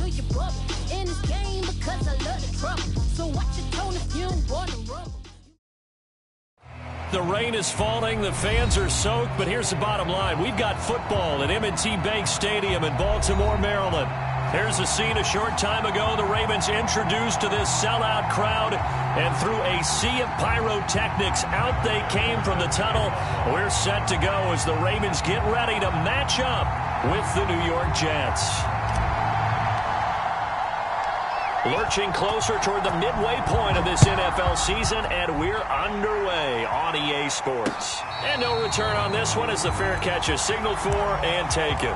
till you bubble. In this game because I love the trouble. So watch your tone if you don't want to rumble. The rain is falling, the fans are soaked, but here's the bottom line. We've got football at M&T Bank Stadium in Baltimore, Maryland. Here's a scene a short time ago. The Ravens introduced to this sellout crowd, and through a sea of pyrotechnics, out they came from the tunnel. We're set to go as the Ravens get ready to match up with the New York Jets. Lurching closer toward the midway point of this NFL season, and we're underway on EA Sports. And no return on this one as the fair catch is signaled for and taken.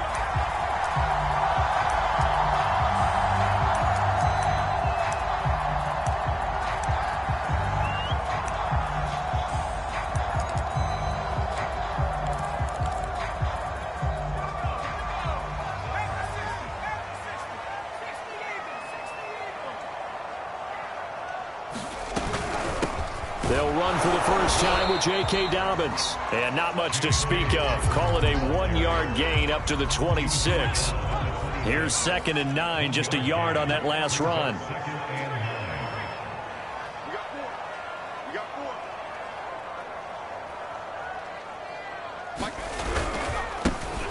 They'll run for the first time with J.K. Dobbins. And not much to speak of. Call it a 1-yard gain up to the 26. Here's 2nd and 9, just a yard on that last run.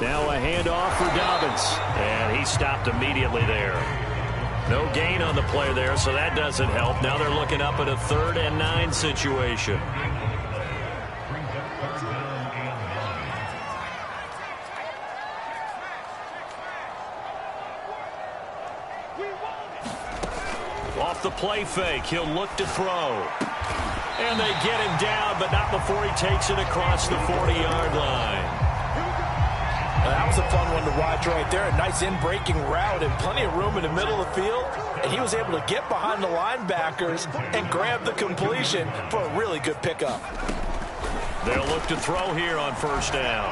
Now a handoff for Dobbins. And he stopped immediately there. No gain on the play there, so that doesn't help. Now they're looking up at a 3rd and 9 situation. Off the play fake, he'll look to throw. And they get him down, but not before he takes it across the 40-yard line. That was a fun one to watch right there. A nice in-breaking route and plenty of room in the middle of the field. And he was able to get behind the linebackers and grab the completion for a really good pickup. They'll look to throw here on 1st down.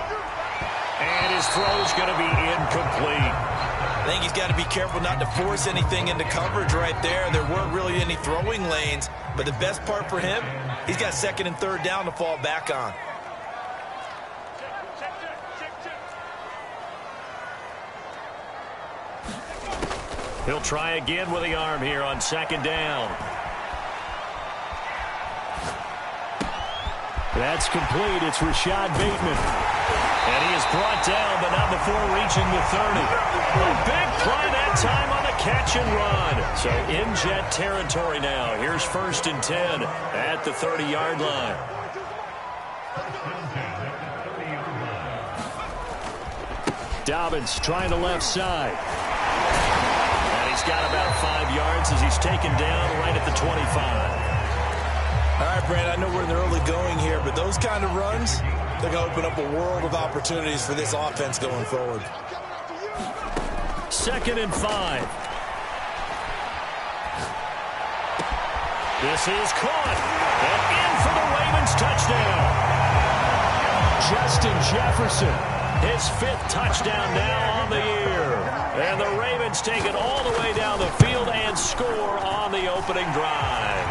And his throw's going to be incomplete. I think he's got to be careful not to force anything into coverage right there. There weren't really any throwing lanes. But the best part for him, he's got 2nd and 3rd down to fall back on. He'll try again with the arm here on 2nd down. That's complete. It's Rashad Bateman. And he is brought down, but not before reaching the 30. A big play that time on the catch and run. So in Jet territory now. Here's 1st and 10 at the 30-yard line. Dobbins trying the left side. He's got about 5 yards as he's taken down right at the 25. All right, Brand, I know we're in the early going here, but those kind of runs, they're going to open up a world of opportunities for this offense going forward. 2nd and 5. This is caught. And in for the Ravens touchdown. Justin Jefferson, his 5th touchdown now on the year. And the Ravens take it all the way down the field and score on the opening drive.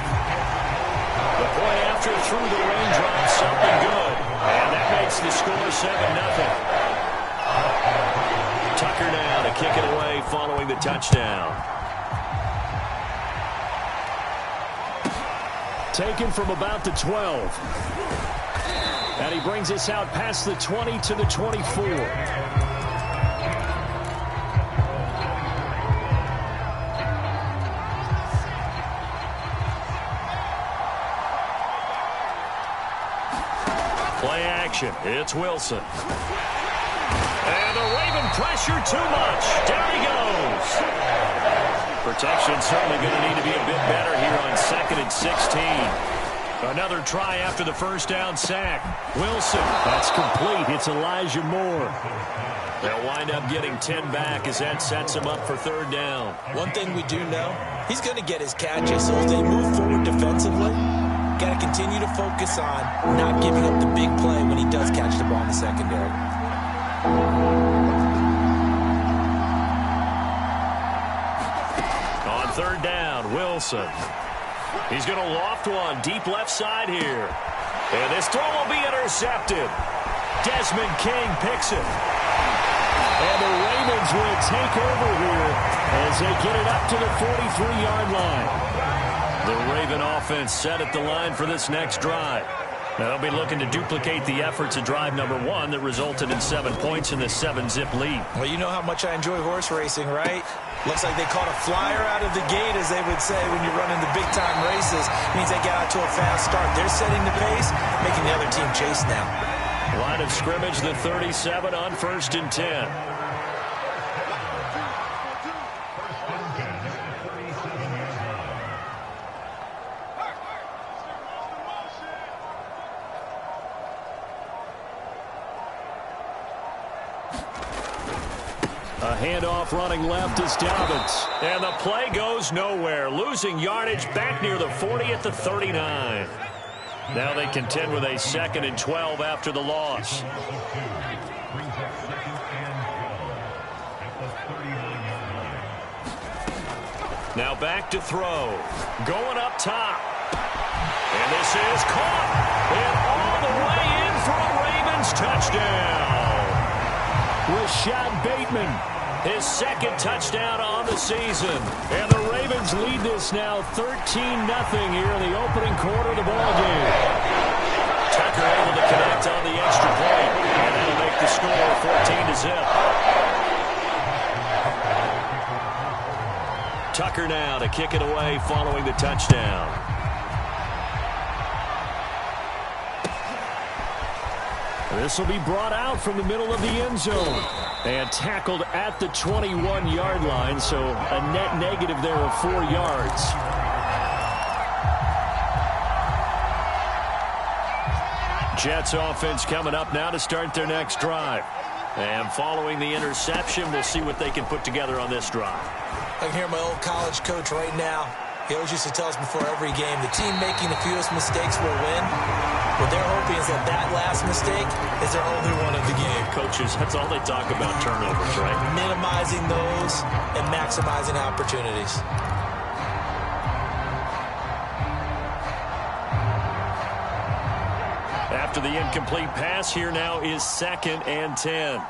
The point after through the raindrops, something good. And that makes the score 7-0. Tucker now to kick it away following the touchdown. Taken from about the 12. And he brings us out past the 20 to the 24. Play action. It's Wilson. And the Raven pressure too much. Down he goes. Protection certainly going to need to be a bit better here on 2nd and 16. Another try after the 1st down sack. Wilson. That's complete. It's Elijah Moore. They'll wind up getting 10 back as that sets him up for 3rd down. One thing we do know, he's going to get his catches, so as they move forward defensively, got to continue to focus on not giving up the big play when he does catch the ball in the secondary. On 3rd down, Wilson. He's going to loft one deep left side here. And this throw will be intercepted. Desmond King picks it. And the Ravens will take over here as they get it up to the 43-yard line. The Raven offense set at the line for this next drive. Now they'll be looking to duplicate the efforts of drive number 1 that resulted in 7 points in the 7-zip lead. Well, you know how much I enjoy horse racing, right? Looks like they caught a flyer out of the gate, as they would say when you're running the big-time races. Means they got out to a fast start. They're setting the pace, making the other team chase now. Line of scrimmage, the 37 on 1st and 10. A handoff running left is Dobbins. And the play goes nowhere. Losing yardage back near the 40 at the 39. Now they contend with a 2nd and 12 after the loss. Now back to throw. Going up top. And this is caught. And all the way in for a Ravens touchdown. Rashad Bateman. His 2nd touchdown on the season. And the Ravens lead this now 13-0 here in the opening quarter of the ballgame. Tucker able to connect on the extra point. And that'll make the score 14-0. Tucker now to kick it away following the touchdown. This will be brought out from the middle of the end zone and tackled at the 21-yard line, so a net negative there of 4 yards. Jets offense coming up now to start their next drive. And following the interception, we'll see what they can put together on this drive. I can hear my old college coach right now. He always used to tell us before every game, the team making the fewest mistakes will win. What they're hoping is that that last mistake is their only one of the game. Coaches, that's all they talk about, turnovers, right? Minimizing those and maximizing opportunities. After the incomplete pass, here now is 2nd and 10.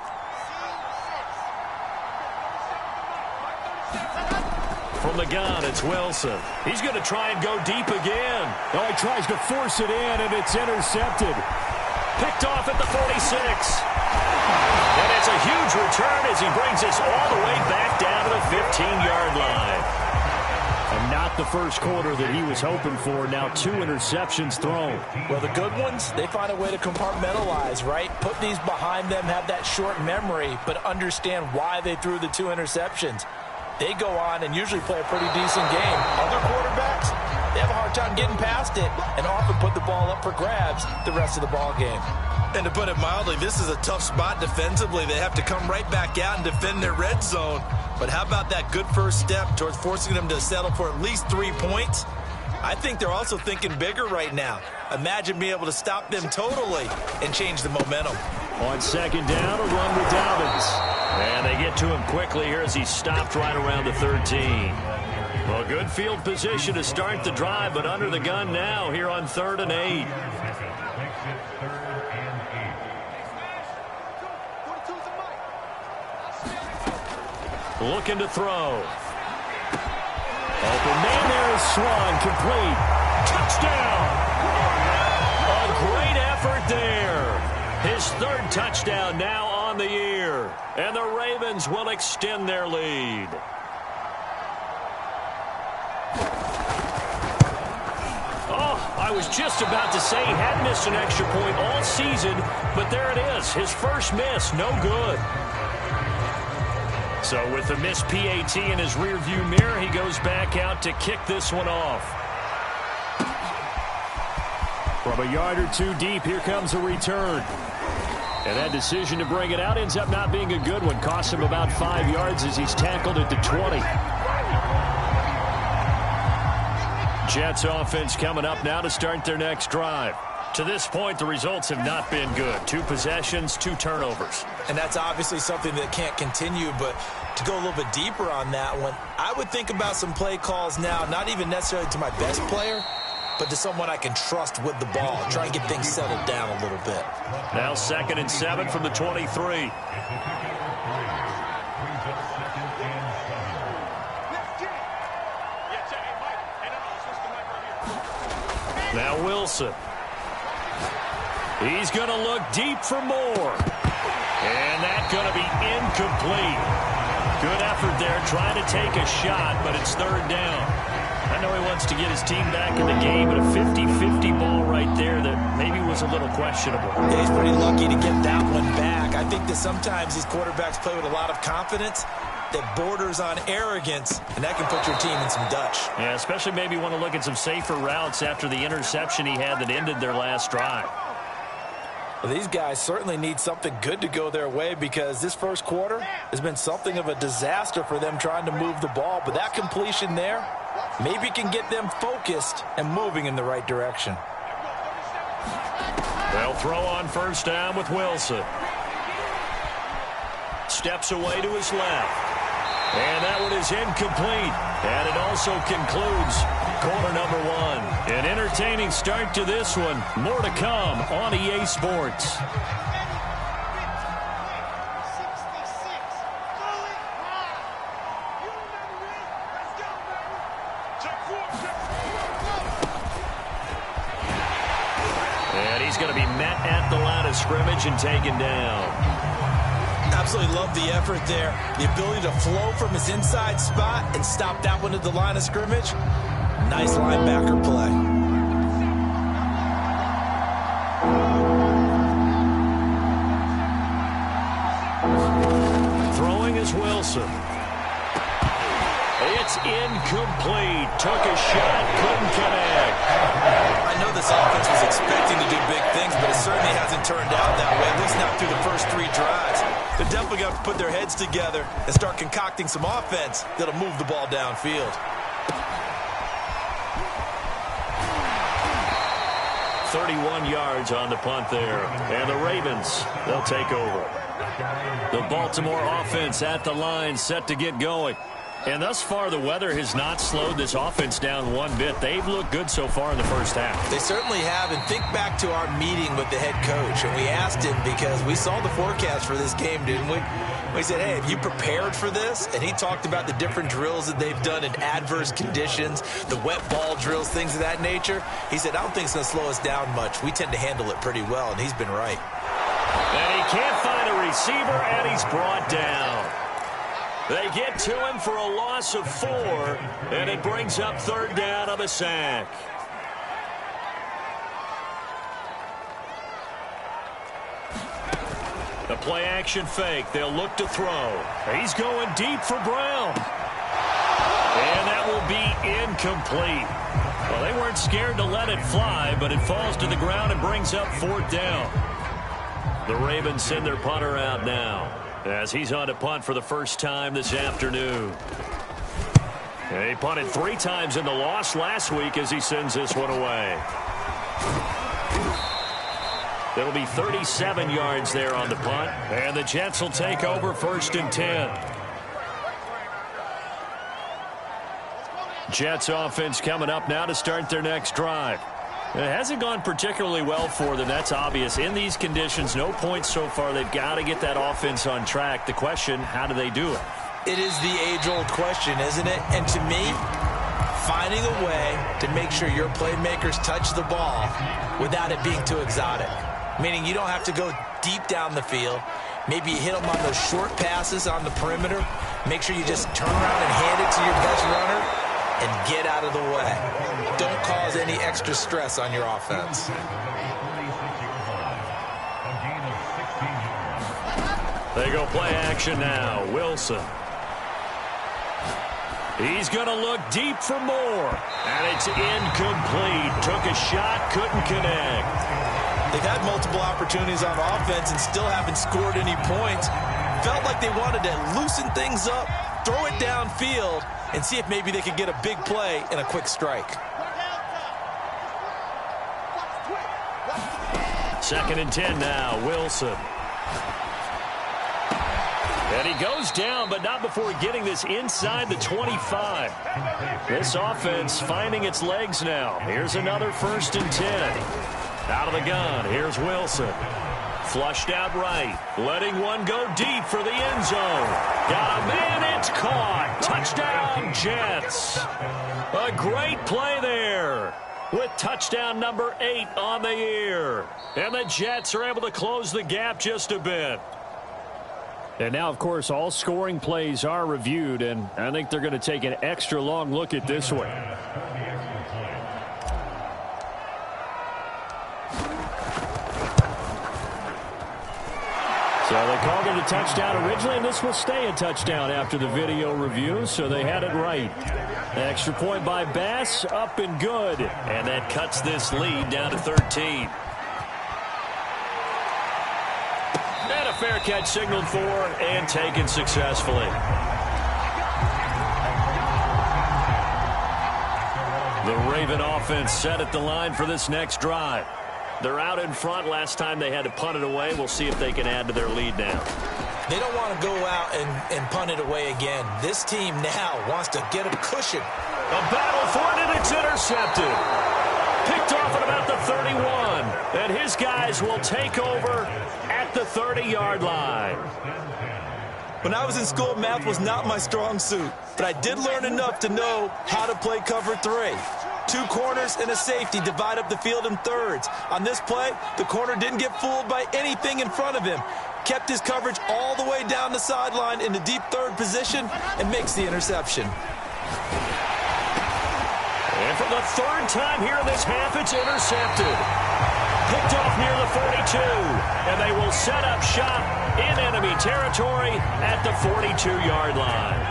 From the gun, it's Wilson. He's going to try and go deep again. Oh, he tries to force it in, and it's intercepted. Picked off at the 46. And it's a huge return as he brings us all the way back down to the 15-yard line. And not the first quarter that he was hoping for. Now 2 interceptions thrown. Well, the good ones, they find a way to compartmentalize, right? Put these behind them, have that short memory, but understand why they threw the 2 interceptions. They go on and usually play a pretty decent game. Other quarterbacks, they have a hard time getting past it and often put the ball up for grabs the rest of the ball game. And to put it mildly, this is a tough spot defensively. They have to come right back out and defend their red zone. But how about that good first step towards forcing them to settle for at least 3 points? I think they're also thinking bigger right now. Imagine being able to stop them totally and change the momentum. On 2nd down, a run with Dobbins. And they get to him quickly here as he stopped right around the 13. Well, good field position to start the drive, but under the gun now here on 3rd and 8. Looking to throw. Open man there is Swan, complete. Touchdown! A great effort there. His 3rd touchdown now on the year. And the Ravens will extend their lead. Oh, I was just about to say he had missed an extra point all season, but there it is. His first miss, no good. So with the missed PAT in his rearview mirror, he goes back out to kick this one off. From a yard or 2 deep, here comes a return. And that decision to bring it out ends up not being a good one. Costs him about 5 yards as he's tackled at the 20. Jets offense coming up now to start their next drive. To this point, the results have not been good. 2 possessions, 2 turnovers. And that's obviously something that can't continue, but to go a little bit deeper on that one, I would think about some play calls now, not even necessarily to my best player, but to someone I can trust with the ball. Try and get things settled down a little bit. Now 2nd and 7 from the 23. Now Wilson. He's going to look deep for more. And that's going to be incomplete. Good effort there trying to take a shot, but it's third down. I know he wants to get his team back in the game, but a 50-50 ball right there that maybe was a little questionable. Yeah, he's pretty lucky to get that one back. I think that sometimes these quarterbacks play with a lot of confidence that borders on arrogance, and that can put your team in some Dutch. Yeah, especially maybe want to look at some safer routes after the interception he had that ended their last drive. Well, these guys certainly need something good to go their way because this first quarter has been something of a disaster for them trying to move the ball. But that completion there maybe can get them focused and moving in the right direction. They'll throw on first down with Wilson. Steps away to his left. And that one is incomplete. And it also concludes quarter number one. An entertaining start to this one. More to come on EA Sports. And he's going to be met at the line of scrimmage and taken down. Absolutely love the effort there. The ability to flow from his inside spot and stop that one at the line of scrimmage. Nice linebacker play. Throwing is Wilson. It's incomplete. Took a shot, couldn't connect. I know this offense was expecting to do big things, but it certainly hasn't turned out that way, at least not through the first three drives. They're definitely going to put their heads together and start concocting some offense that'll move the ball downfield. .31 yards on the punt there. And the Ravens, they'll take over. The Baltimore offense at the line, set to get going. And thus far, the weather has not slowed this offense down one bit. They've looked good so far in the first half. They certainly have. And think back to our meeting with the head coach. And we asked him because we saw the forecast for this game, didn't we? We said, hey, have you prepared for this? And he talked about the different drills that they've done in adverse conditions, the wet ball drills, things of that nature. He said, I don't think it's going to slow us down much. We tend to handle it pretty well, and he's been right. And he can't find a receiver, and he's brought down. They get to him for a loss of 4, and it brings up third down of a sack. The play-action fake. They'll look to throw. He's going deep for Brown. And that will be incomplete. Well, they weren't scared to let it fly, but it falls to the ground and brings up fourth down. The Ravens send their punter out now, as he's on to punt for the first time this afternoon. He punted 3 times in the loss last week as he sends this one away. It'll be 37 yards there on the punt, and the Jets will take over first and 10. Jets offense coming up now to start their next drive. It hasn't gone particularly well for them. That's obvious. In these conditions, no points so far. They've got to get that offense on track. The question, how do they do it? It is the age-old question, isn't it? And to me, finding a way to make sure your playmakers touch the ball without it being too exotic. Meaning you don't have to go deep down the field. Maybe you hit them on those short passes on the perimeter. Make sure you just turn around and hand it to your best runner and get out of the way. Don't cause any extra stress on your offense. They go play action now. Wilson. He's going to look deep for more. And it's incomplete. Took a shot, couldn't connect. They've had multiple opportunities on offense and still haven't scored any points. Felt like they wanted to loosen things up, throw it downfield, and see if maybe they could get a big play and a quick strike. Second and 10 now, Wilson. And he goes down, but not before getting this inside the 25. This offense finding its legs now. Here's another first and 10. Out of the gun, here's Wilson. Flushed out right, letting one go deep for the end zone. Got a man, it's caught. Touchdown, Jets. A great play there. with touchdown number 8 on the year. And the Jets are able to close the gap just a bit. And now, of course, all scoring plays are reviewed, and I think they're going to take an extra long look at this one. So they called it a touchdown originally, and this will stay a touchdown after the video review, so they had it right. Extra point by Bass, up and good. And that cuts this lead down to 13. And a fair catch signaled for and taken successfully. The Raven offense set at the line for this next drive. They're out in front. Last time they had to punt it away. We'll see if they can add to their lead now. They don't want to go out and punt it away again. This team now wants to get a cushion. A battle for it, and it's intercepted. Picked off at about the 31. And his guys will take over at the 30-yard line. When I was in school, math was not my strong suit. But I did learn enough to know how to play cover 3. 2 corners and a safety divide up the field in thirds. On this play, the corner didn't get fooled by anything in front of him. Kept his coverage all the way down the sideline in the deep third position and makes the interception. And for the 3rd time here in this half, it's intercepted. Picked off near the 42. And they will set up shop in enemy territory at the 42-yard line.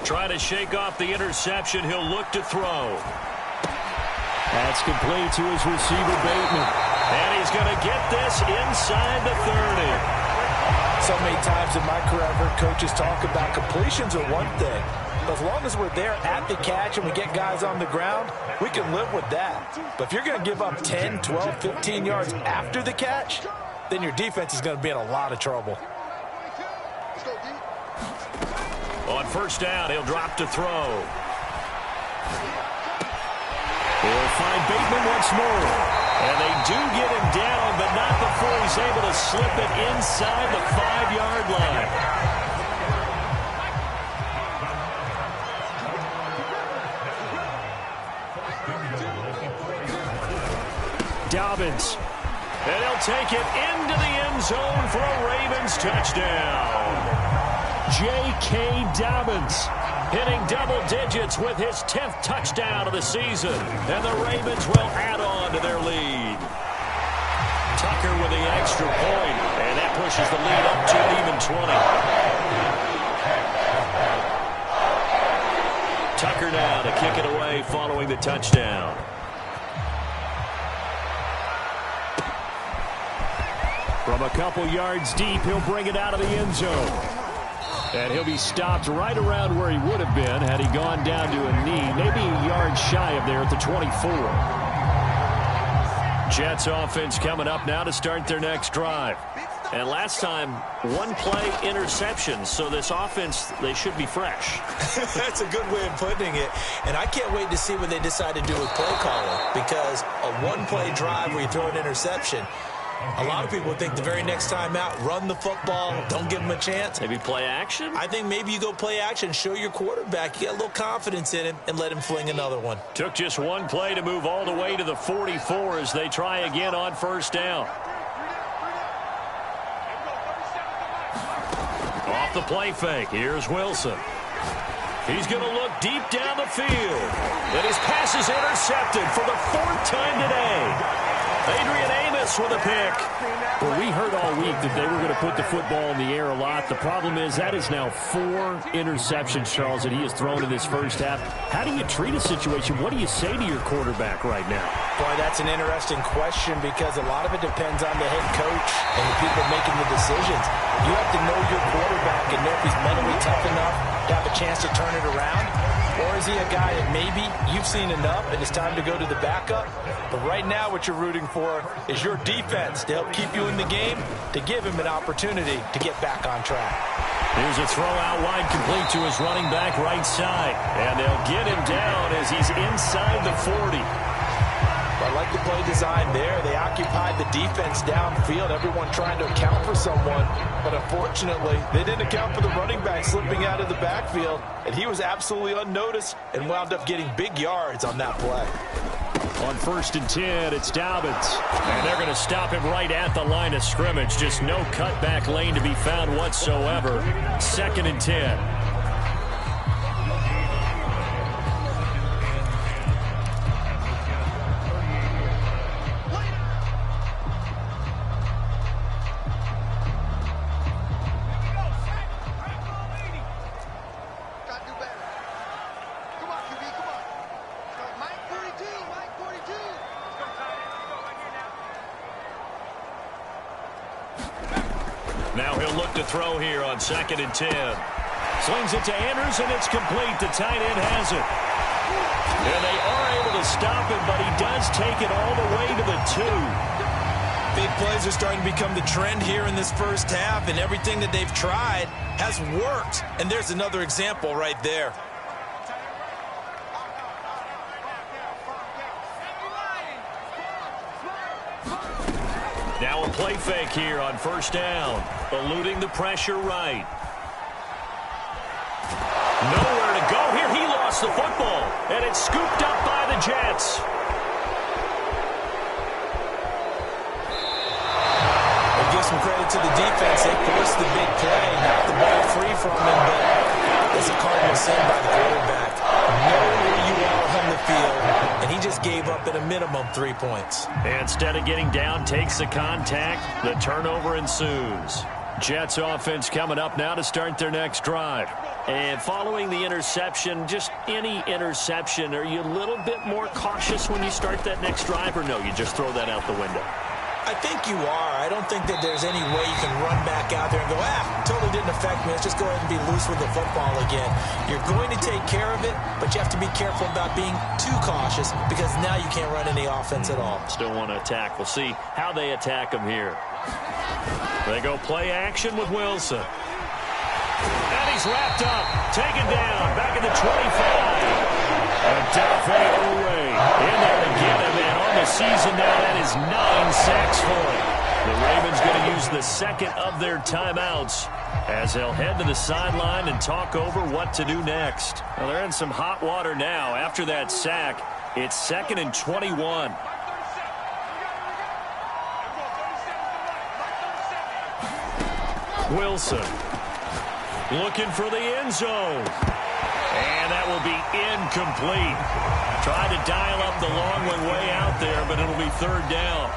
Trying to shake off the interception. He'll look to throw. That's complete to his receiver, Bateman. And he's going to get this inside the 30. So many times in my career, I've heard coaches talk about completions are one thing. But as long as we're there at the catch and we get guys on the ground, we can live with that. But if you're going to give up 10, 12, 15 yards after the catch, then your defense is going to be in a lot of trouble. On first down, he'll drop to throw. He'll find Bateman once more. And they do get him down, but not before he's able to slip it inside the 5-yard line. Dobbins. And he'll take it into the end zone for a Ravens touchdown. J.K. Dobbins hitting double digits with his 10th touchdown of the season. And the Ravens will add on to their lead. Tucker with the extra point, and that pushes the lead up to an even 20. Tucker now to kick it away following the touchdown. From a couple yards deep, he'll bring it out of the end zone. And he'll be stopped right around where he would have been had he gone down to a knee, maybe a yard shy of there at the 24. Jets offense coming up now to start their next drive. And last time, 1-play interception, so this offense, they should be fresh. That's a good way of putting it. And I can't wait to see what they decide to do with play calling, because a 1-play drive where you throw an interception, a lot of people think the very next time out, run the football, don't give them a chance. Maybe play action? I think maybe you go play action, show your quarterback, you get a little confidence in him, and let him fling another one. Took just 1 play to move all the way to the 44 as they try again on first down. Off the play fake, here's Wilson. He's going to look deep down the field. And his pass is intercepted for the 4th time today. Adrian Amos with a pick. Well, we heard all week that they were going to put the football in the air a lot. The problem is that is now 4 interceptions, Charles, that he has thrown in this first half. How do you treat a situation? What do you say to your quarterback right now? Boy, that's an interesting question, because a lot of it depends on the head coach and the people making the decisions. You have to know your quarterback and know if he's mentally tough enough to have a chance to turn it around. Or is he a guy that maybe you've seen enough and it's time to go to the backup? But right now what you're rooting for is your defense to help keep you in the game, to give him an opportunity to get back on track. Here's a throw out wide, complete to his running back right side. And they'll get him down as he's inside the 40. I like the play design there. They occupied the defense downfield, everyone trying to account for someone. But unfortunately, they didn't account for the running back slipping out of the backfield. And he was absolutely unnoticed and wound up getting big yards on that play. On 1st and 10, it's Dobbins. And they're going to stop him right at the line of scrimmage. Just no cutback lane to be found whatsoever. 2nd and 10. Now he'll look to throw here on 2nd and 10. Slings it to Andrews, and it's complete. The tight end has it. And they are able to stop him, but he does take it all the way to the 2. Big plays are starting to become the trend here in this first half, and everything that they've tried has worked. And there's another example right there. Now a play fake here on 1st down. Eluding the pressure right. Nowhere to go here. He lost the football. And it's scooped up by the Jets. We'll give some credit to the defense. They forced the big play. Knocked the ball free from him, but it's a cardinal sin by the quarterback. Know where you are on the field, and he just gave up at a minimum 3 points. Instead of getting down, takes the contact. The turnover ensues. Jets offense coming up now to start their next drive. And following the interception, just any interception, are you a little bit more cautious when you start that next drive, or no, you just throw that out the window? I think you are. I don't think that there's any way you can run back out there and go, totally didn't affect me. Let's just go ahead and be loose with the football again. You're going to take care of it, but you have to be careful about being too cautious because now you can't run any offense at all. Still want to attack. We'll see how they attack him here. They go play action with Wilson. And he's wrapped up. Taken down. Back at the 25. And Dafe Owe in there to get him. And on the season now, that is 9 sacks for him. The Ravens going to use the second of their timeouts as they'll head to the sideline and talk over what to do next. Well, they're in some hot water now. After that sack, it's 2nd and 21. Wilson looking for the end zone. And that will be incomplete. Tried to dial up the long one way out there, but it'll be 3rd down.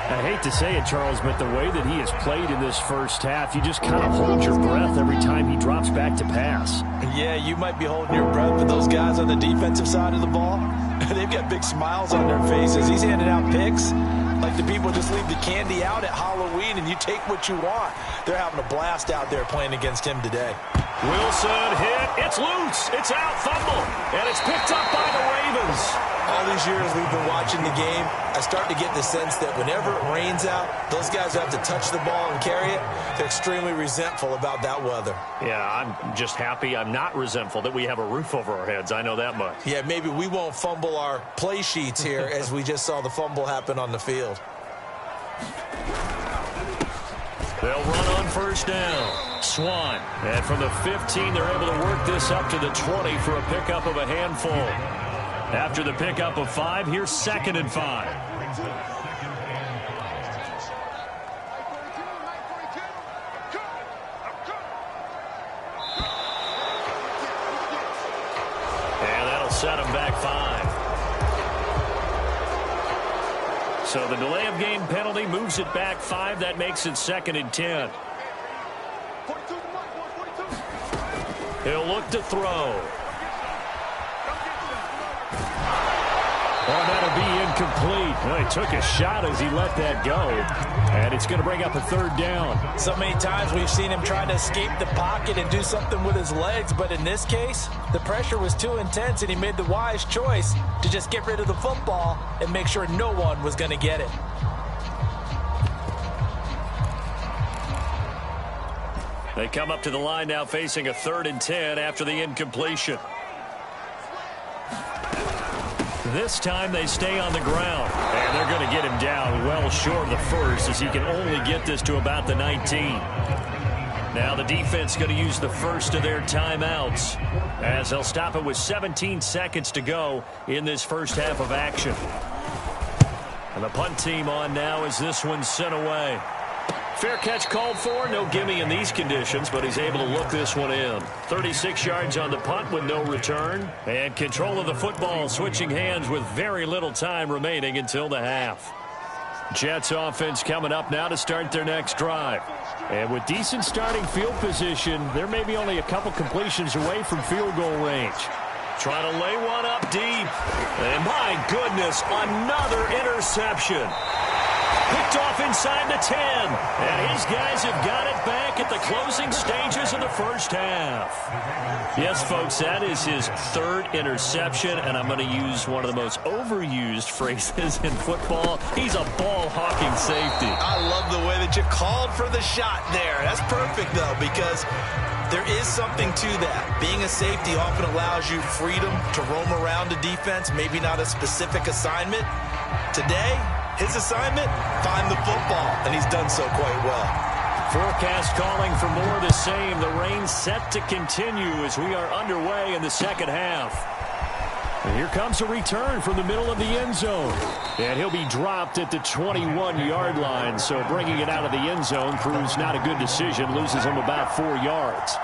I hate to say it, Charles, but the way that he has played in this first half, you just kind of hold your breath every time he drops back to pass. Yeah, you might be holding your breath, but those guys on the defensive side of the ball, they've got big smiles on their faces. He's handing out picks like the people just leave the candy out at Halloween and you take what you want. They're having a blast out there playing against him today. Wilson hit. It's loose. It's out. Fumble. And it's picked up by the Ravens. All these years we've been watching the game, I start to get the sense that whenever it rains out, those guys who have to touch the ball and carry it, they're extremely resentful about that weather. Yeah, I'm just happy I'm not resentful that we have a roof over our heads. I know that much. Yeah, maybe we won't fumble our play sheets here as we just saw the fumble happen on the field. They'll run on 1st down. Swan. And from the 15, they're able to work this up to the 20 for a pickup of a handful. After the pickup of 5, here's 2nd and 5. And that'll set them back 5. So the delay of game penalty moves it back 5. That makes it 2nd and 10. He'll look to throw. Oh, that'll be incomplete. Well, he took a shot as he let that go. And it's going to bring up a 3rd down. So many times we've seen him trying to escape the pocket and do something with his legs. But in this case, the pressure was too intense, and he made the wise choice to just get rid of the football and make sure no one was going to get it. They come up to the line now facing a 3rd and 10 after the incompletion. This time they stay on the ground. And they're going to get him down well short of the first, as he can only get this to about the 19. Now the defense going to use the first of their timeouts, as they'll stop it with 17 seconds to go in this first half of action. And the punt team on now as this one's sent away. Fair catch called for. No gimme in these conditions, but he's able to look this one in. 36 yards on the punt with no return. And control of the football switching hands with very little time remaining until the half. Jets offense coming up now to start their next drive. And with decent starting field position, they're maybe only a couple completions away from field goal range. Trying to lay one up deep. And my goodness, another interception. Picked off inside the 10. And his guys have got it back at the closing stages of the first half. Yes, folks, that is his third interception, and I'm going to use one of the most overused phrases in football. He's a ball-hawking safety. I love the way that you called for the shot there. That's perfect, though, because there is something to that. Being a safety often allows you freedom to roam around a defense, maybe not a specific assignment. Today, his assignment, find the football, and he's done so quite well. Forecast calling for more of the same. The rain set to continue as we are underway in the second half. And here comes a return from the middle of the end zone. And he'll be dropped at the 21-yard line. So bringing it out of the end zone proves not a good decision. Loses him about 4 yards.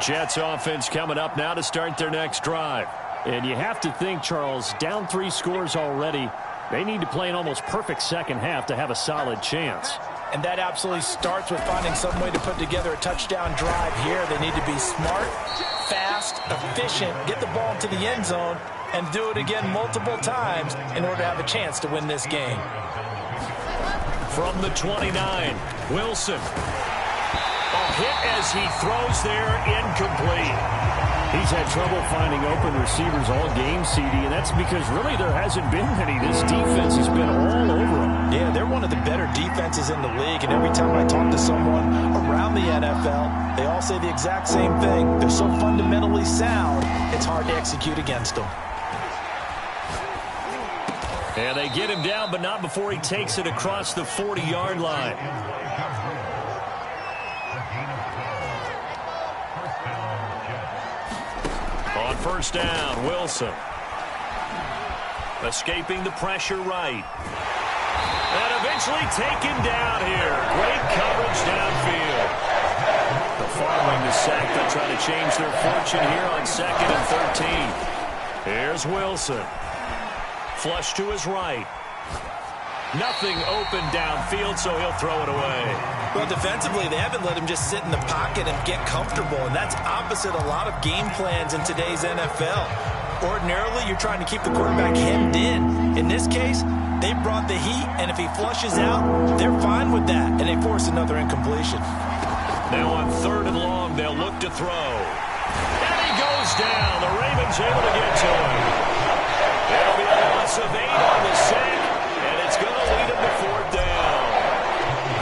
Jets offense coming up now to start their next drive. And you have to think, Charles, down 3 scores already. They need to play an almost perfect second half to have a solid chance. And that absolutely starts with finding some way to put together a touchdown drive here. They need to be smart, fast, efficient, get the ball into the end zone, and do it again multiple times in order to have a chance to win this game. From the 29, Wilson. A hit as he throws there, incomplete. He's had trouble finding open receivers all game, CD, and that's because really there hasn't been many. This defense has been all over them. Yeah, they're one of the better defenses in the league, and every time I talk to someone around the NFL, they all say the exact same thing. They're so fundamentally sound, it's hard to execute against them. And they get him down, but not before he takes it across the 40-yard line. On first down, Wilson. Escaping the pressure right. And eventually taken down here. Great coverage downfield. The following the sack, they'll try to change their fortune here on 2nd and 13. Here's Wilson. Flush to his right. Nothing open downfield, so he'll throw it away. Well, defensively, they haven't let him just sit in the pocket and get comfortable, and that's opposite a lot of game plans in today's NFL. Ordinarily, you're trying to keep the quarterback hemmed in. In this case, they brought the heat, and if he flushes out, they're fine with that, and they force another incompletion. Now on 3rd and long, they'll look to throw. And he goes down. The Ravens able to get to him. There'll be a loss of 8 on the sack, and it's going to lead him to 4th down.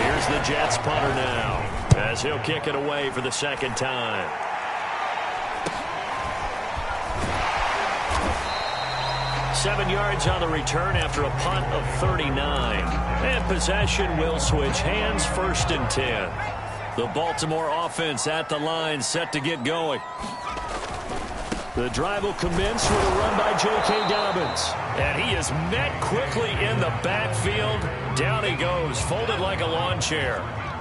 Here's the Jets punter now, as he'll kick it away for the second time. Seven yards on the return after a punt of 39. And possession will switch hands, 1st and 10. The Baltimore offense at the line, set to get going. The drive will commence with a run by J.K. Dobbins. And he is met quickly in the backfield. Down he goes, folded like a lawn chair.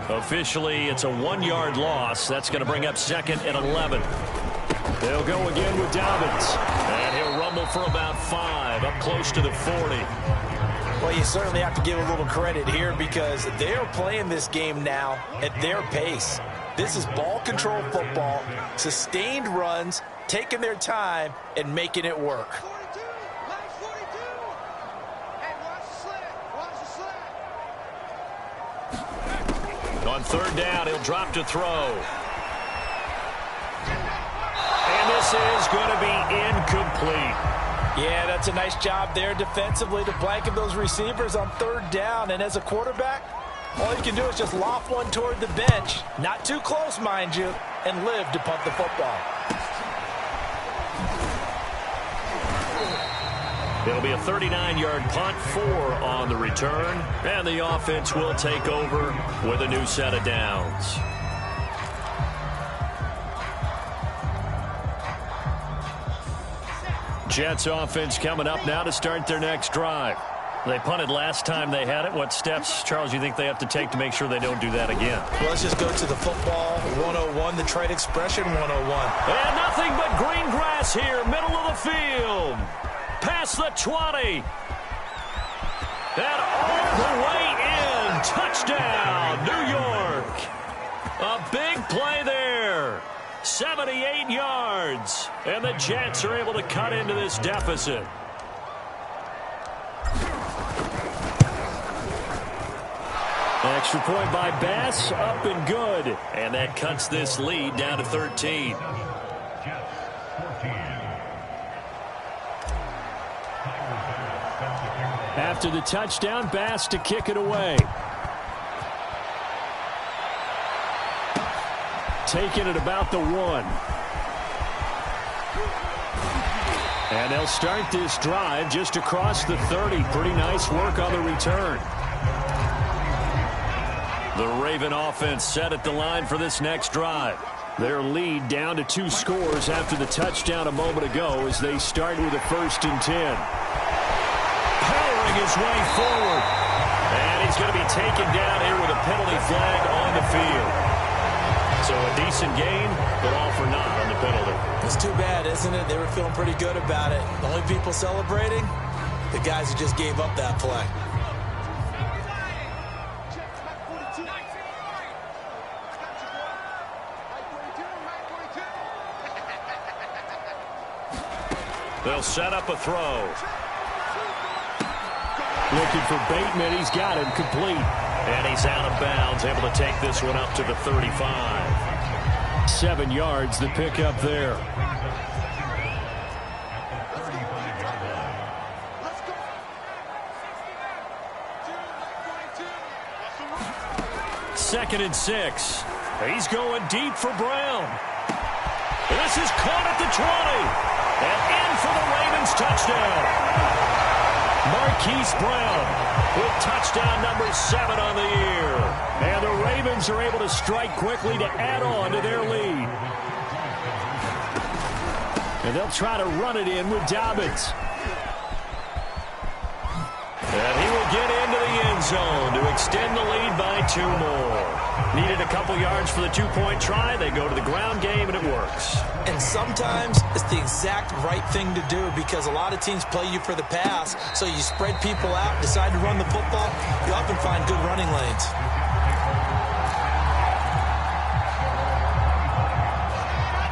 Officially, it's a 1-yard loss. That's going to bring up 2nd and 11. They'll go again with Dobbins. And he'll rumble for about 5, up close to the 40. Well, you certainly have to give a little credit here because they're playing this game now at their pace. This is ball control football, sustained runs, taking their time and making it work. On 3rd down, he'll drop to throw. And this is going to be incomplete. Yeah, that's a nice job there defensively to blanket those receivers on 3rd down. And as a quarterback, all you can do is just loft one toward the bench. Not too close, mind you, and live to punt the football. It'll be a 39-yard punt, 4 on the return, and the offense will take over with a new set of downs. Jets offense coming up now to start their next drive. They punted last time they had it. What steps, Charles, you think they have to take to make sure they don't do that again? Well, let's just go to the football 101, the trade expression 101. And nothing but green grass here, middle of the field. Past the 20. And all the way in. Touchdown, New York. A big play there. 78 yards. And the Jets are able to cut into this deficit. Extra point by Bass, up and good. And that cuts this lead down to 13. After the touchdown, Bass to kick it away. Taking it about the 1. And they'll start this drive just across the 30. Pretty nice work on the return. The Raven offense set at the line for this next drive. Their lead down to 2 scores after the touchdown a moment ago as they start with a 1st and 10. Powering his way forward. And he's going to be taken down here with a penalty flag on the field. So a decent gain, but all for naught on the penalty. It's too bad, isn't it? They were feeling pretty good about it. The only people celebrating, the guys who just gave up that play. They'll set up a throw. Looking for Bateman. He's got him complete. And he's out of bounds, able to take this one up to the 35. 7 yards, the pickup there. Second and 6. He's going deep for Brown. This is caught at the 20. And in for the Ravens touchdown. Marquise Brown with touchdown number 7 on the year. And the Ravens are able to strike quickly to add on to their lead. And they'll try to run it in with Dobbins. And he will get into the end zone to extend the lead by 2 more. Needed a couple yards for the 2-point try. They go to the ground game, and it works. And sometimes it's the exact right thing to do because a lot of teams play you for the pass. So you spread people out, decide to run the football. You often find good running lanes.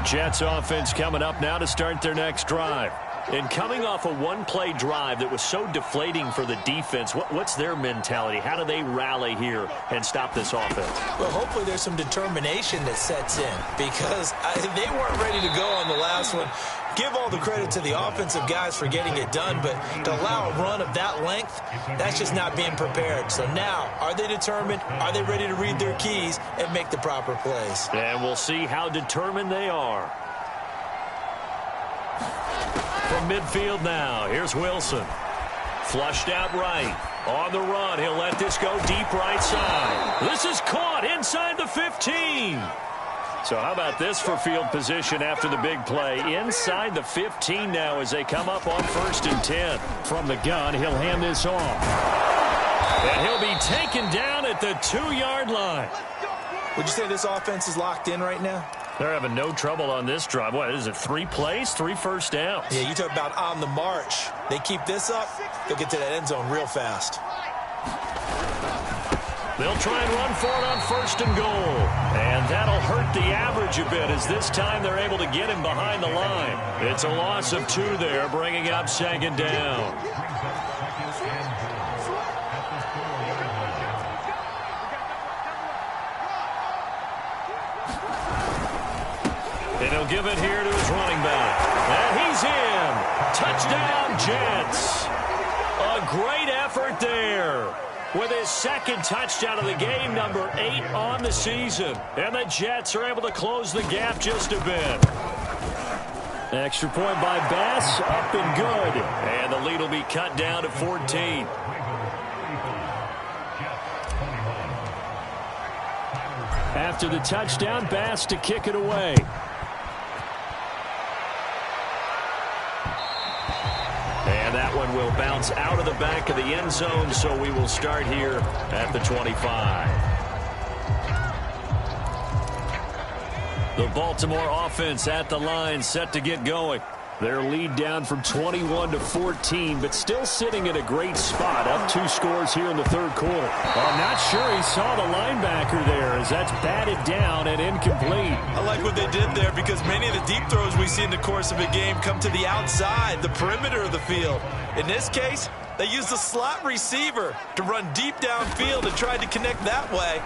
Jets offense coming up now to start their next drive. And coming off a 1-play drive that was so deflating for the defense, what's their mentality? How do they rally here and stop this offense? Well, hopefully there's some determination that sets in because they weren't ready to go on the last one. Give all the credit to the offensive guys for getting it done, but to allow a run of that length, that's just not being prepared. So now, are they determined? Are they ready to read their keys and make the proper plays? And we'll see how determined they are. From midfield now, here's Wilson. Flushed out right. On the run, he'll let this go deep right side. This is caught inside the 15. So how about this for field position after the big play? Inside the 15 now as they come up on 1st and 10. From the gun, he'll hand this off. And he'll be taken down at the 2-yard line. Would you say this offense is locked in right now? They're having no trouble on this drive. What is it, 3 plays, 3 first downs? Yeah, you talk about on the march. They keep this up, they'll get to that end zone real fast. They'll try and run for it on 1st and goal. And that'll hurt the average a bit as this time they're able to get him behind the line. It's a loss of 2 there, bringing up 2nd down. And he'll give it here to his running back. And he's in. Touchdown, Jets. A great effort there. With his 2nd touchdown of the game, number 8 on the season. And the Jets are able to close the gap just a bit. Extra point by Bass, up and good. And the lead will be cut down to 14. After the touchdown, Bass to kick it away. And that one will bounce out of the back of the end zone, so we will start here at the 25. The Baltimore offense at the line, set to get going. Their lead down from 21 to 14, but still sitting at a great spot. Up 2 scores here in the third quarter. Well, I'm not sure he saw the linebacker there, as that's batted down and incomplete. I like what they did there because many of the deep throws we see in the course of a game come to the outside, the perimeter of the field. In this case, they used the slot receiver to run deep downfield and tried to connect that way.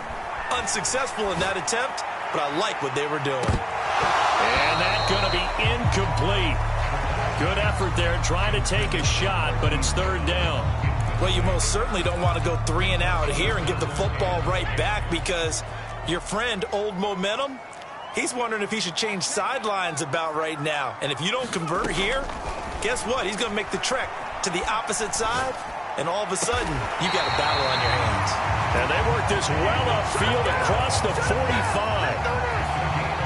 Unsuccessful in that attempt, but I like what they were doing. And that's going to be incomplete. Good effort there trying to take a shot, but it's third down. Well, you most certainly don't want to go 3 and out here and give the football right back because your friend, Old Momentum, he's wondering if he should change sidelines about right now. And if you don't convert here, guess what? He's going to make the trek to the opposite side, and all of a sudden, you got a battle on your hands. And they work this well upfield across the 45.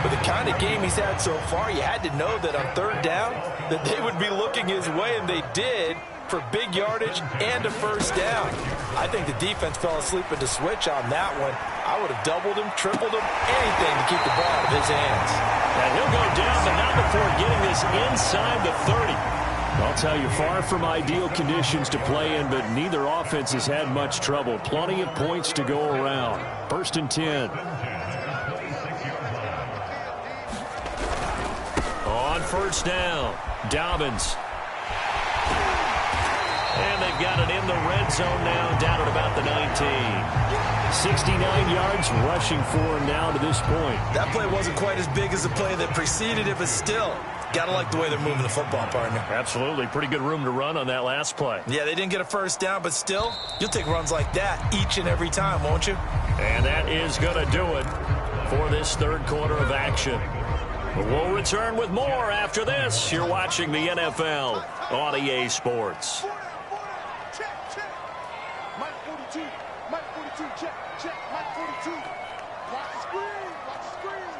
With the kind of game he's had so far, you had to know that on third down that they would be looking his way, and they did, for big yardage and a first down. I think the defense fell asleep at the switch on that one. I would have doubled him, tripled him, anything to keep the ball out of his hands. And he'll go down, but not before getting this inside the 30. I'll tell you, far from ideal conditions to play in, but neither offense has had much trouble. Plenty of points to go around. 1st and 10. On first down, Dobbins. And they've got it in the red zone now, down at about the 19. 69 yards rushing for him now to this point. That play wasn't quite as big as the play that preceded it, but still, got to like the way they're moving the football, partner. Absolutely. Pretty good room to run on that last play. Yeah, they didn't get a first down, but still, you'll take runs like that each and every time, won't you? And that is going to do it for this third quarter of action. We'll return with more after this. You're watching the NFL on EA Sports. Mike 42, Mike 42, check, Mike 42. Watch the screen, watch the screen.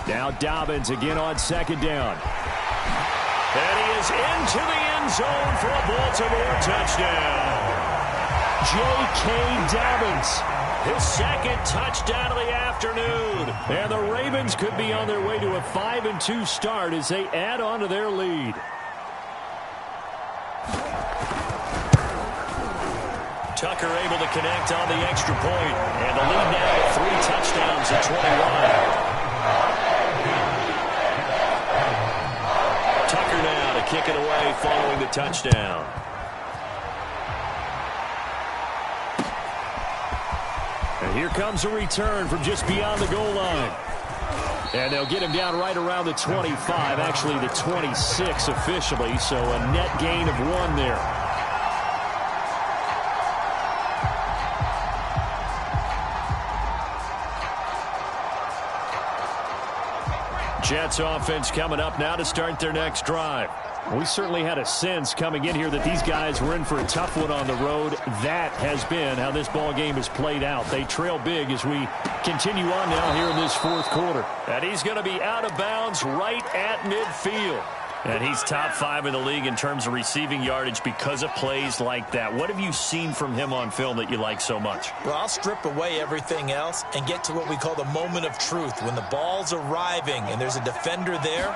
Now Dobbins again on second down. And he is into the end zone for a Baltimore touchdown. J.K. Dobbins. His second touchdown of the afternoon. And the Ravens could be on their way to a 5-2 start as they add on to their lead. Tucker able to connect on the extra point. And the lead now 3 touchdowns at 21. Tucker now to kick it away following the touchdown. And here comes a return from just beyond the goal line. And they'll get him down right around the 25, actually the 26 officially, so a net gain of 1 there. Jets offense coming up now to start their next drive. We certainly had a sense coming in here that these guys were in for a tough one on the road. That has been how this ball game has played out. They trail big as we continue on now here in this fourth quarter. And he's going to be out of bounds right at midfield. And he's top 5 in the league in terms of receiving yardage because of plays like that. What have you seen from him on film that you like so much? Well, I'll strip away everything else and get to what we call the moment of truth. When the ball's arriving and there's a defender there,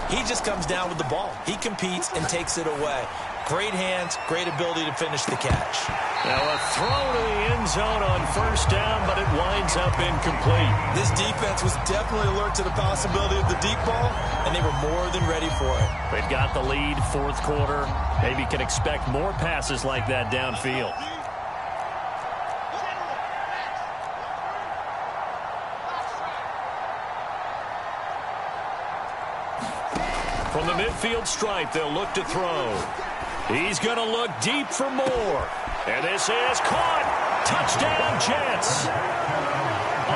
he just comes down with the ball. He competes and takes it away. Great hands, great ability to finish the catch. Now a throw to the end zone on first down, but it winds up incomplete. This defense was definitely alert to the possibility of the deep ball, and they were more than ready for it. They've got the lead, fourth quarter. Maybe can expect more passes like that downfield. From the midfield stripe, they'll look to throw. He's going to look deep for more. And this is caught. Touchdown, Jets.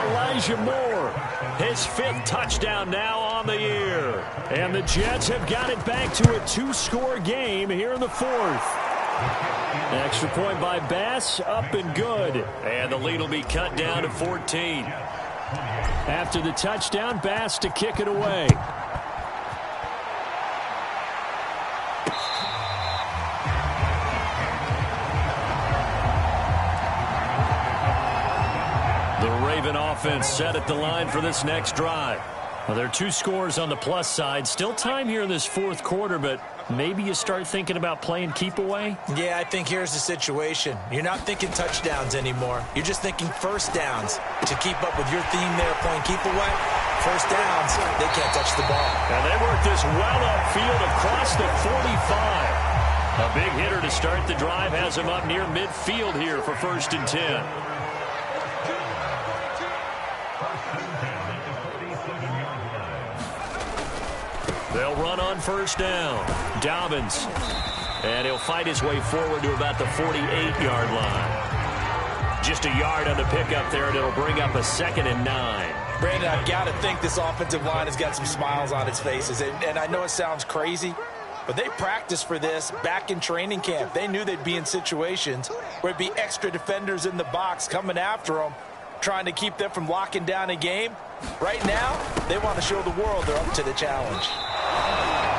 Elijah Moore His 5th touchdown now on the year. And the Jets have got it back to a 2-score game here in the 4th. Extra point by Bass, up and good. And the lead will be cut down to 14. After the touchdown, Bass to kick it away. The Raven offense set at the line for this next drive. Well, there are 2 scores on the plus side. Still time here in this 4th quarter, but maybe you start thinking about playing keep away? Yeah, I think here's the situation. You're not thinking touchdowns anymore. You're just thinking first downs. To keep up with your theme there, playing keep away, first downs, they can't touch the ball. And they work this well upfield across the 45. A big hitter to start the drive has him up near midfield here for 1st and 10. They'll run on 1st down. Dobbins. And he'll fight his way forward to about the 48-yard line. Just a yard on the pickup there, and it'll bring up a 2nd and 9. Brandon, I've got to think this offensive line has got some smiles on its faces. And I know it sounds crazy, but they practiced for this back in training camp. They knew they'd be in situations where it'd be extra defenders in the box coming after them, trying to keep them from locking down a game. Right now, they want to show the world they're up to the challenge.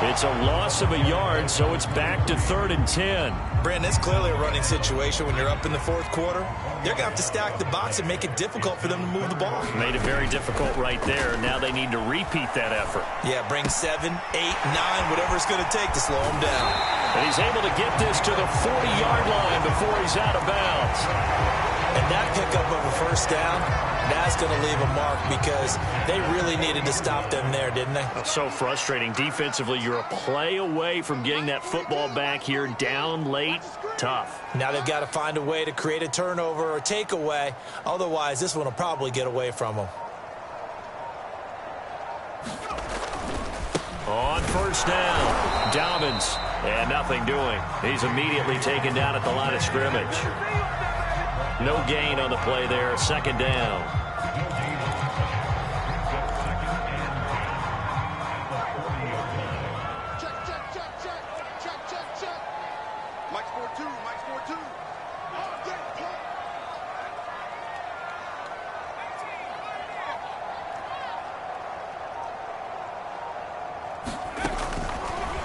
It's a loss of a yard, so it's back to 3rd and 10. Brandon, it's clearly a running situation when you're up in the 4th quarter. They're going to have to stack the box and make it difficult for them to move the ball. Made it very difficult right there. Now they need to repeat that effort. Yeah, bring 7, 8, 9, whatever it's going to take to slow him down. And he's able to get this to the 40-yard line before he's out of bounds. And that pickup of a 1st down, that's going to leave a mark because they really needed to stop them there, didn't they? So frustrating. Defensively, you're a play away from getting that football back here down late. Tough. Now they've got to find a way to create a turnover or takeaway. Otherwise, this one will probably get away from them. On 1st down, Dobbins. And nothing doing. He's immediately taken down at the line of scrimmage. No gain on the play there. 2nd down. Check. Mike's 4-2.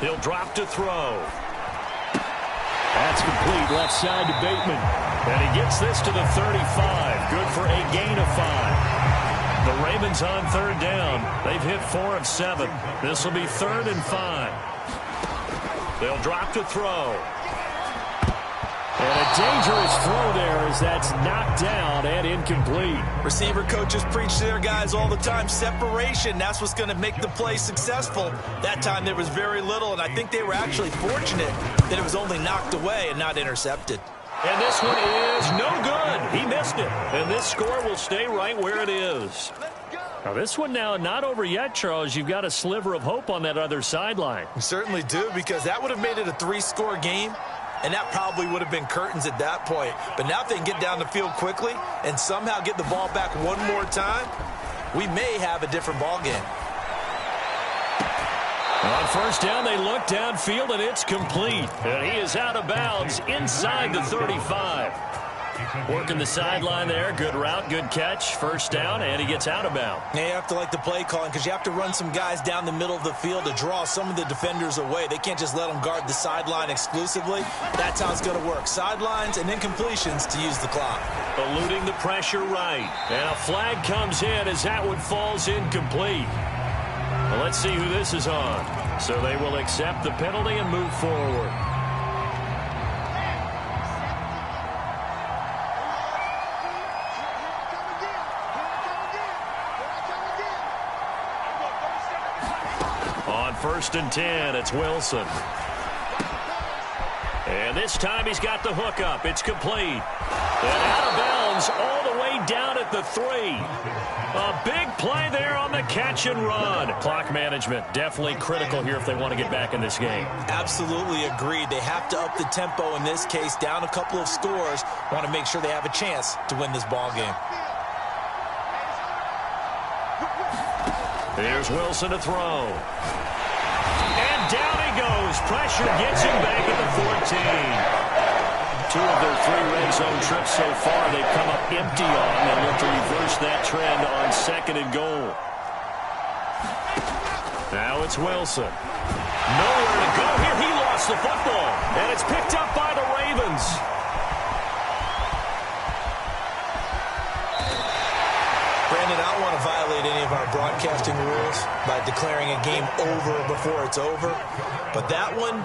He'll drop to throw. That's complete left side to Bateman. And he gets this to the 35. Good for a gain of 5. The Ravens on 3rd down. They've hit 4 of 7. This will be 3rd and 5. They'll drop to throw. And a dangerous throw there as that's knocked down and incomplete. Receiver coaches preach to their guys all the time. Separation, that's what's going to make the play successful. That time there was very little, and I think they were actually fortunate that it was only knocked away and not intercepted. And this one is no good. He missed it. And this score will stay right where it is. Now this one now not over yet, Charles. You've got a sliver of hope on that other sideline. We certainly do, because that would have made it a 3-score game. And that probably would have been curtains at that point. But now if they can get down the field quickly and somehow get the ball back one more time, we may have a different ball game. On 1st down, they look downfield, and it's complete. And he is out of bounds inside the 35. Working the sideline there. Good route, good catch. 1st down, and he gets out of bounds. Yeah, you have to like the play calling because you have to run some guys down the middle of the field to draw some of the defenders away. They can't just let them guard the sideline exclusively. That's how it's going to work. Sidelines and incompletions to use the clock. Eluding the pressure right. And a flag comes in as that one falls incomplete. Well, let's see who this is on. So they will accept the penalty and move forward. On 1st and 10, it's Wilson. And this time he's got the hook up. It's complete. And out of bounds all the way down at the 3. A big play there on the catch and run. Clock management definitely critical here if they want to get back in this game. Absolutely agreed. They have to up the tempo in this case. Down a couple of scores. Want to make sure they have a chance to win this ball game. Here's Wilson to throw. And down he goes. Pressure gets him back at the 14. 2 of their 3 red zone trips so far, they've come up empty on. They look to reverse that trend on 2nd and goal. Now it's Wilson. Nowhere to go here. He lost the football. And it's picked up by the Ravens. Brandon, I don't want to violate any of our broadcasting rules by declaring a game over before it's over. But that one,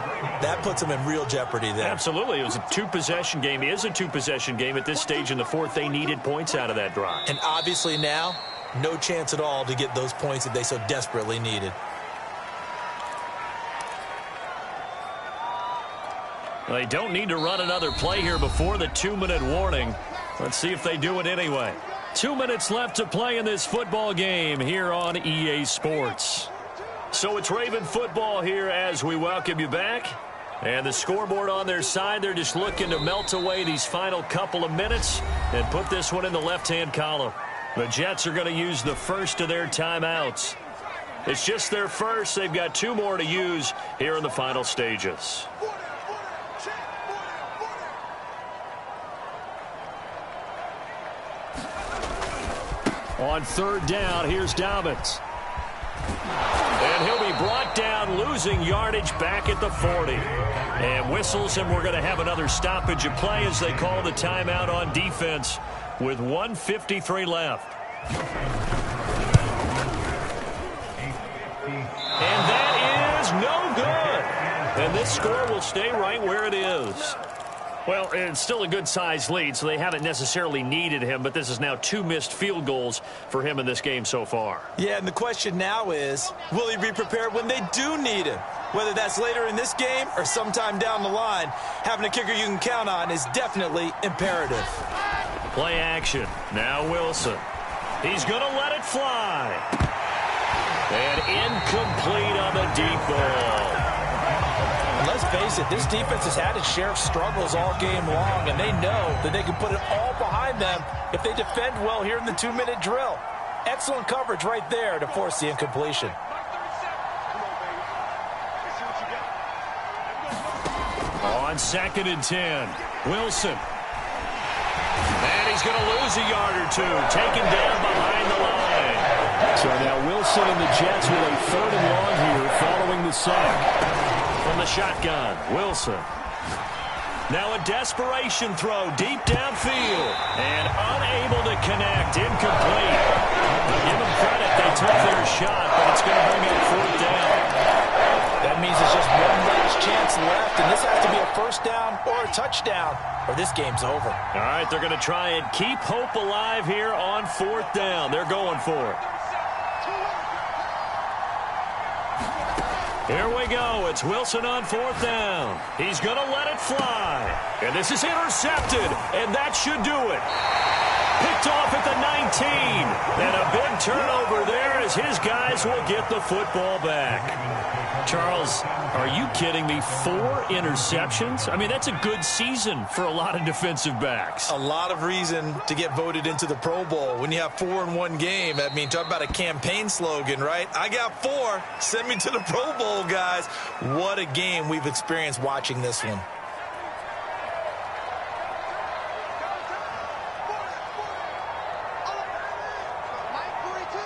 that puts them in real jeopardy there. Absolutely. It was a 2-possession game. It is a 2-possession game at this stage in the 4th. They needed points out of that drive. And obviously now, no chance at all to get those points that they so desperately needed. They don't need to run another play here before the 2-minute warning. Let's see if they do it anyway. 2 minutes left to play in this football game here on EA Sports. So it's Raven football here as we welcome you back. And the scoreboard on their side, they're just looking to melt away these final couple of minutes and put this one in the left-hand column. The Jets are going to use the first of their timeouts. It's just their first. They've got 2 more to use here in the final stages. On 3rd down, here's Dobbins. And he'll be brought down, losing yardage back at the 40. And whistles, and we're going to have another stoppage of play as they call the timeout on defense with 1:53 left. And that is no good. And this score will stay right where it is. Well, it's still a good-sized lead, so they haven't necessarily needed him, but this is now 2 missed field goals for him in this game so far. Yeah, and the question now is, will he be prepared when they do need him? Whether that's later in this game or sometime down the line, having a kicker you can count on is definitely imperative. Play action. Now Wilson. He's going to let it fly. And incomplete on the deep ball. Let's face it, this defense has had its share of struggles all game long, and they know that they can put it all behind them if they defend well here in the 2-minute drill. Excellent coverage right there to force the incompletion. On 2nd and 10, Wilson. And he's going to lose a yard or 2, taken down behind the line. So now Wilson and the Jets with a 3rd and long here following the sack. From the shotgun, Wilson. Now a desperation throw deep downfield. And unable to connect. Incomplete. I'll give them credit. They took their shot, but it's going to bring up 4th down. That means it's just one last chance left, and this has to be a 1st down or a touchdown, or this game's over. All right, they're going to try and keep hope alive here on 4th down. They're going for it. Here we go. It's Wilson on 4th down. He's going to let it fly. And this is intercepted, and that should do it. Picked off at the 19. And a big turnover there as his guys will get the football back. Charles, are you kidding me? 4 interceptions? I mean, that's a good season for a lot of defensive backs. A lot of reason to get voted into the Pro Bowl when you have 4 in one game. I mean, talk about a campaign slogan, right? I got 4. Send me to the Pro Bowl, guys. What a game we've experienced watching this one.